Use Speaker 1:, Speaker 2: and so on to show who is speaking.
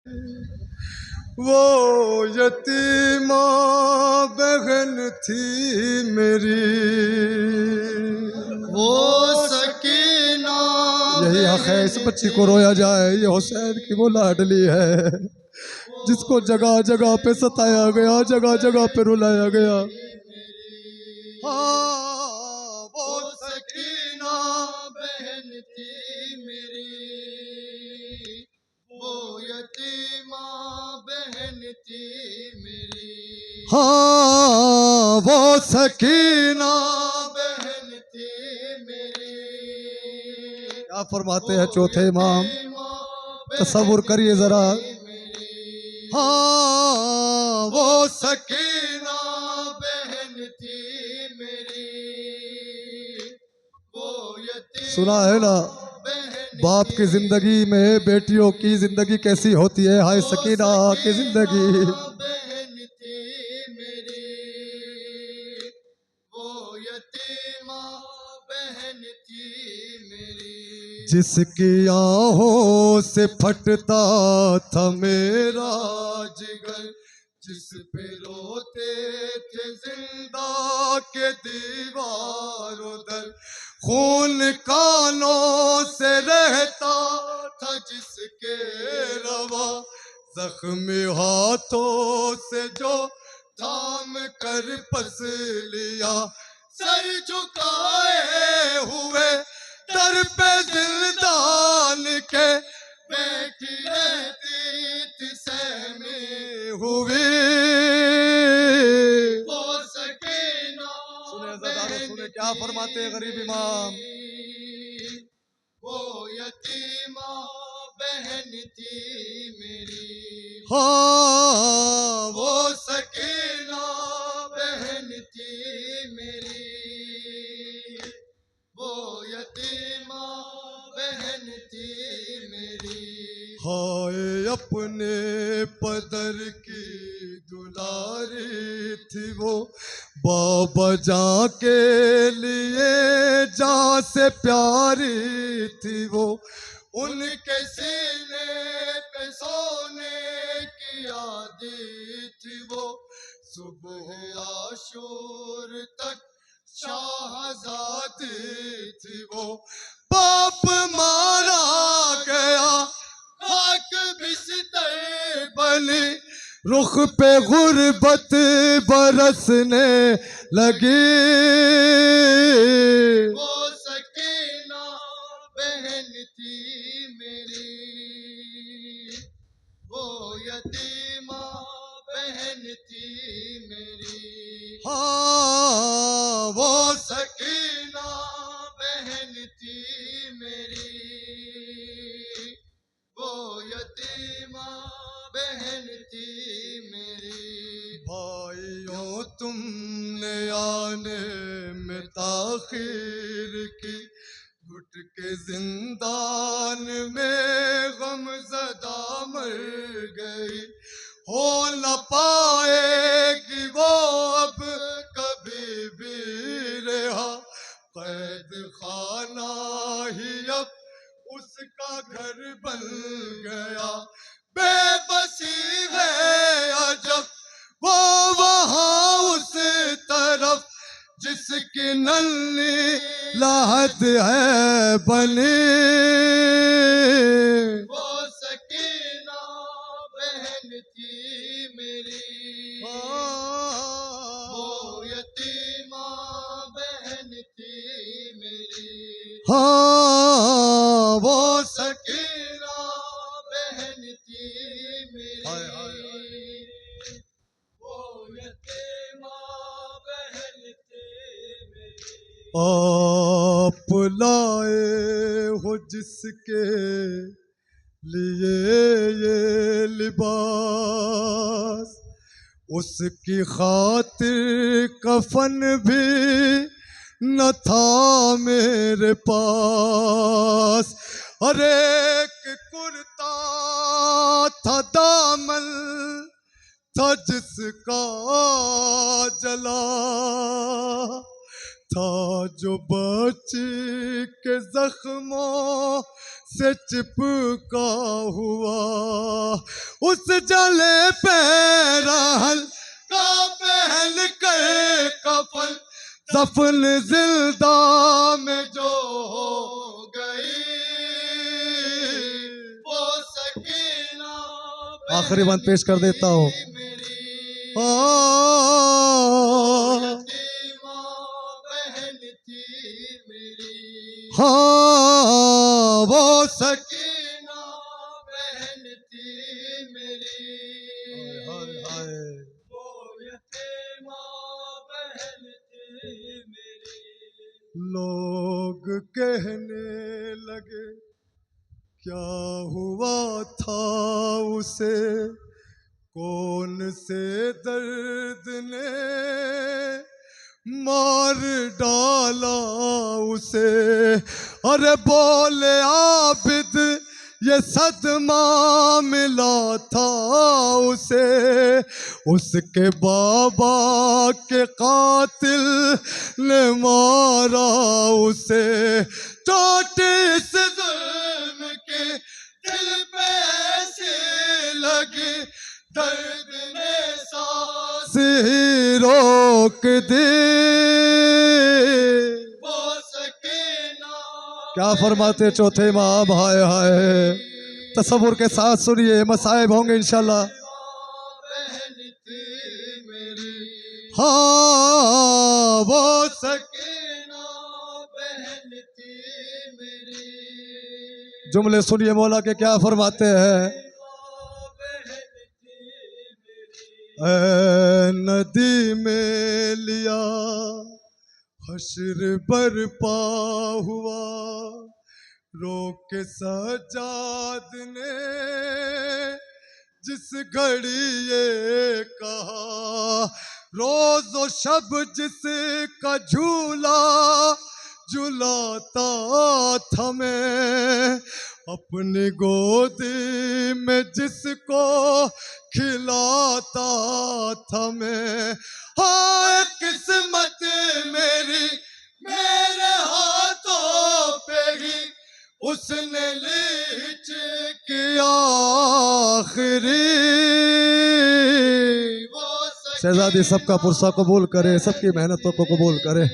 Speaker 1: वो यतीमा बहन थी मेरी,
Speaker 2: वो सकीना
Speaker 1: यही हक है इस बच्ची को रोया जाए। ये हुसैन की वो लाडली है जिसको जगह जगह पे सताया गया, जगह जगह पे रुलाया गया। हाँ वो
Speaker 2: सकीना बहन थी मेरी, वो यतीमा बहन थी मेरी।
Speaker 1: हाँ वो सकीना
Speaker 2: बहन थी मेरी।
Speaker 1: क्या फरमाते हैं चौथे इमाम, तसव्वुर करिए जरा। हाँ वो सकीना
Speaker 2: बहन थी मेरी, वो यतीमा
Speaker 1: सुना है ना, बाप की जिंदगी में बेटियों की जिंदगी कैसी होती है। हाय सकीना की जिंदगी,
Speaker 2: बहन थी मेरी, वो यतीमा बहन थी मेरी।
Speaker 1: जिसकी आहों से फटता था मेरा जिगर, जिस पे रोते थे जिंदा के दीवारों दर, खून कानों से रहता था जिसके रवा, जख्मी हाथों से जो थाम कर पस लिया, सर झुकाए हुए दर पे दिलदान के बैठी रहती थी सहमी हुई।
Speaker 2: वो सकीना
Speaker 1: सुने ज़दारो, सुने क्या फरमाते हैं गरीब इमाम।
Speaker 2: वो यतीमा बहन थी मेरी।
Speaker 1: हाँ
Speaker 2: वो सकीना बहन थी मेरी, वो यतीमा बहन थी मेरी।
Speaker 1: हाय अपने पदर की दुलारी थी वो, बाबा जा के लिए जा से प्यारी थी वो, उनके सीने पे सोने की आदि थी वो, सुबह आशूर तक शाहजादी थी वो, बाप मारा गया खाक बिस्तर बनी, रुख पे गुर्बत बरसने लगी।
Speaker 2: वो सकीना बहन थी मेरी, वो यतीमा बहन थी मेरी।
Speaker 1: हाँ वो
Speaker 2: सकीना बहन थी मेरी, वो यतीमा बहन थी मेरी।
Speaker 1: भाइयों तुमने आने में ताखीर की, घुट के जिंदान में गमज़दा मर गई, हो न पाएगी वो अब कभी भी रिहा, कैद खाना ही अब उसका घर बन गया, बेबसी है अजब वो वहाँ उस तरफ, जिसकी नन्ही लाहत है बनी।
Speaker 2: वो सकीना बहन थी मेरी, वो यतीमा बहन थी मेरी।
Speaker 1: हाँ वो
Speaker 2: सकीना बहन थी मेरी, वो यतीमा बहन थी मेरी।
Speaker 1: आप लाए हो जिसके लिए ये लिबास, उसकी खातिर कफन भी न था मेरे पास, हर एक कुर्ता था दामन था जिसका जला, था जो बच्ची के जख्मों से चिपका हुआ, उस जले पे रहल का पहन कर कफन दफन जिंदा में जो
Speaker 2: हो गई वो सकीना
Speaker 1: आखिरी बंद पेश कर देता हूँ।
Speaker 2: मेरी
Speaker 1: हाँ
Speaker 2: माँ बहन थी मेरी
Speaker 1: हाँ वो
Speaker 2: सकीना बहन थी मेरी वो यतीमा बहन थी मेरी
Speaker 1: लोग कहने लगे क्या हुआ था उसे कौन से दर्द ने मार डाला उसे अरे बोले आबिद ये सदमा मिला था उसे उसके बाबा के कातिल ने मारा उसे चोट इस जुल्म के दिल पे ऐसे लगी दर्द ने सांस ही रोक दी
Speaker 2: वो सकीना
Speaker 1: क्या फरमाते चौथे इमाम हाय हाय तसव्वुर के साथ सुनिए मसाइब होंगे इंशाल्लाह
Speaker 2: बहन थी मेरी
Speaker 1: हाँ वो
Speaker 2: सकीना बहन थी मेरी
Speaker 1: जुमले सुनिए मौला के क्या फरमाते हैं
Speaker 2: बहन थी मेरी
Speaker 1: ऐ नदी में लिया हश्र बरपा हुआ रोक सजाद ने जिस घड़ी ये कहा रोज और शब जिसका झूला झुलाता था मैं अपनी गोदी में जिसको खिलाता था मैं हाँ किस्मत मेरी मेरे हाथों पे ही उसने लीच किया आखिरी
Speaker 2: वो
Speaker 1: शहजादी सबका पुरसा कबूल करे सबकी मेहनतों को कबूल करे।